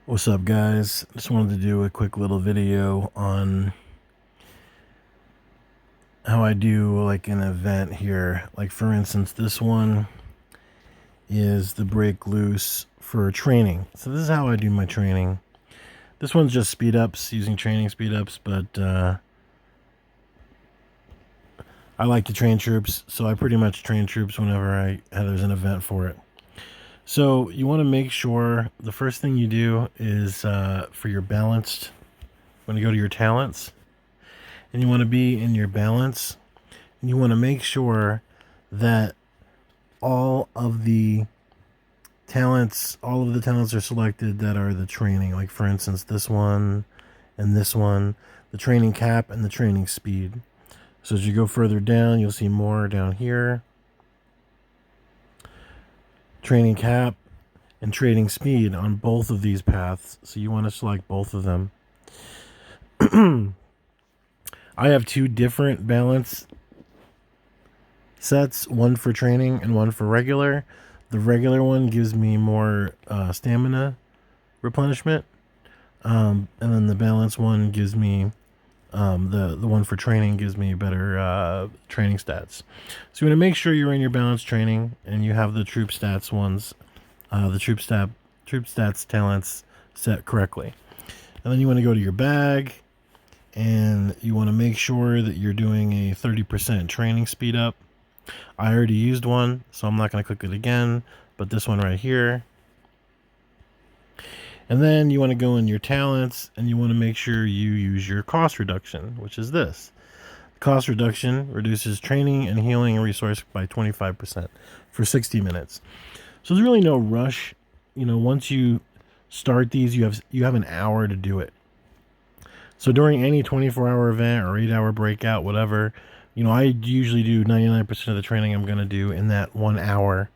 What's up, guys? Just wanted to do a quick little video on how I do like an event here. Like, for instance, this one is the break loose for training. So this is how I do my training. This one's just speed ups, using training speed ups, but I like to train troops, so I pretty much train troops whenever there's an event for it. So you want to make sure the first thing you do is for your balanced, when you go to your talents, and you want to be in your balance, and you want to make sure that all of the talents are selected that are the training. Like, for instance, this one and this one, the training cap and the training speed. So as you go further down, you'll see more down here. Training cap and training speed on both of these paths. So you want to select both of them. I have two different balance sets, one for training and one for regular. The regular one gives me more stamina replenishment, and then the balance one gives me the one for training gives me better training stats. So you want to make sure you're in your balance training and you have the troop stats ones, the troop stats talents set correctly. And then you want to go to your bag, and you want to make sure that you're doing a 30% training speed up. I already used one, so I'm not going to click it again, but this one right here. And then you want to go in your talents, and you want to make sure you use your cost reduction, which is this. Cost reduction reduces training and healing resource by 25% for 60 minutes. So there's really no rush. Once you start these, you have an hour to do it. So during any 24-hour event or 8-hour breakout, whatever, I usually do 99% of the training I'm going to do in that 1 hour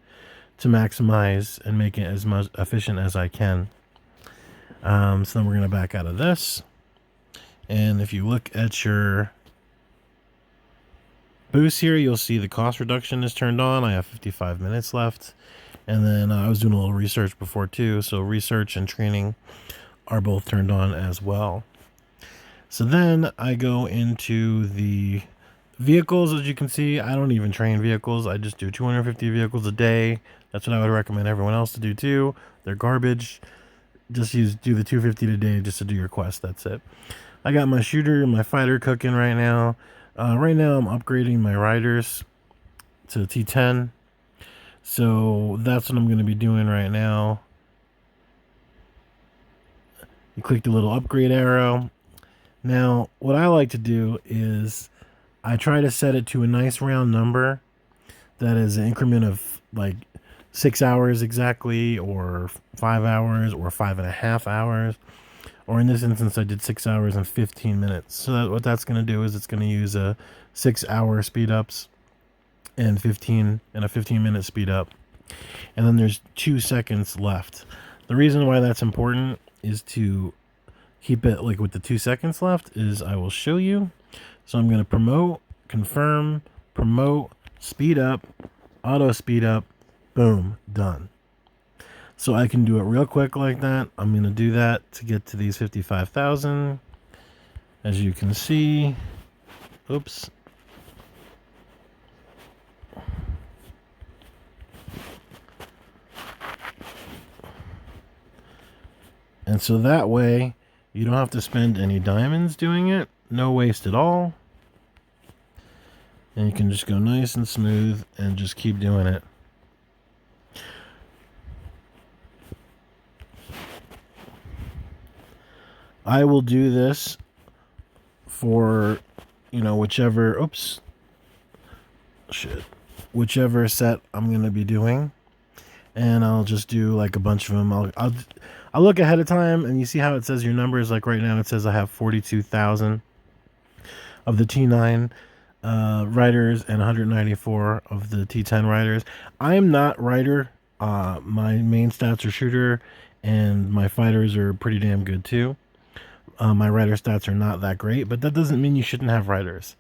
to maximize and make it as much efficient as I can. So then we're going to back out of this. And if you look at your boost here, you'll see the cost reduction is turned on. I have 55 minutes left. And then I was doing a little research before too. So research and training are both turned on as well. So then I go into the vehicles. As you can see, I don't even train vehicles. I just do 250 vehicles a day. That's what I would recommend everyone else to do too. They're garbage. Just do the 250 a day just to do your quest. That's it. I got my shooter and my fighter cooking right now. Right now I'm upgrading my riders to T10. So that's what I'm going to be doing right now. You click the little upgrade arrow. Now, what I like to do is I try to set it to a nice round number that is an increment of like 6 hours exactly, or 5 hours, or 5.5 hours. Or in this instance, I did 6 hours and 15 minutes. So what that's going to do is it's going to use a 6-hour speed ups and a 15-minute speed up. And then there's 2 seconds left. The reason why that's important is to keep it like with the 2 seconds left is I will show you. So I'm going to promote, confirm, promote, speed up, auto speed up, boom, done. So I can do it real quick like that. I'm going to do that to get to these 55,000. As you can see, oops. And so that way, you don't have to spend any diamonds doing it. No waste at all. And you can just go nice and smooth and just keep doing it. I will do this for, whichever set I'm going to be doing. And I'll just do like a bunch of them. I'll look ahead of time, and you see how it says your numbers. Like right now it says I have 42,000 of the T9 riders and 194 of the T10 riders. I am not rider. My main stats are shooter, and my fighters are pretty damn good too. My rider stats are not that great, but that doesn't mean you shouldn't have riders.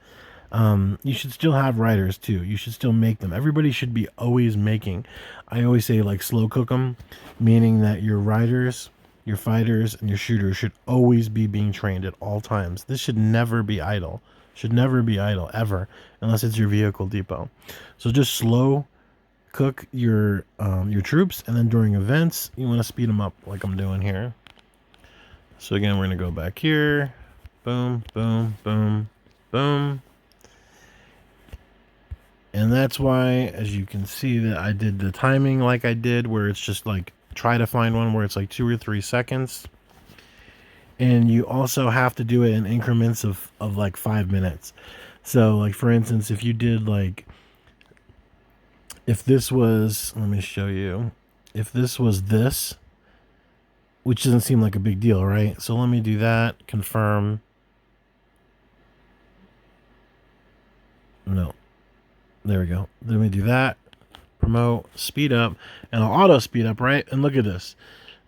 You should still have riders too. You should still make them. Everybody should be always making. I always say like slow cook them, meaning that your riders Your fighters and your shooters should always be being trained at all times. This should never be idle. Should never be idle ever, unless it's your vehicle depot. So just slow cook your troops, and then during events you want to speed them up like I'm doing here. So again, we're gonna go back here. Boom, boom, boom, boom. And that's why, as you can see, that I did the timing like I did, where it's just like try to find one where it's like 2 or 3 seconds. And you also have to do it in increments of like 5 minutes. So like for instance, if you did like, if this was, let me show you, if this was this, which doesn't seem like a big deal, right? So let me do that, confirm. No, there we go. Let me do that, promote, speed up, and I'll auto speed up, right? And look at this.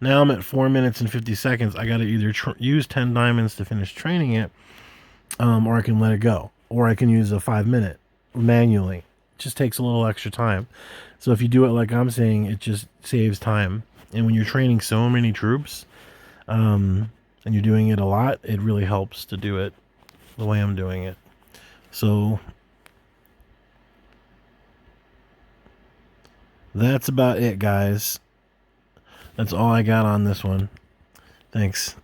Now I'm at 4 minutes and 50 seconds. I got to either use 10 diamonds to finish training it, or I can let it go, or I can use a 5 minute manually. It just takes a little extra time. So if you do it like I'm saying, it just saves time. And when you're training so many troops, and you're doing it a lot, it really helps to do it the way I'm doing it. So that's about it, guys. That's all I got on this one. Thanks.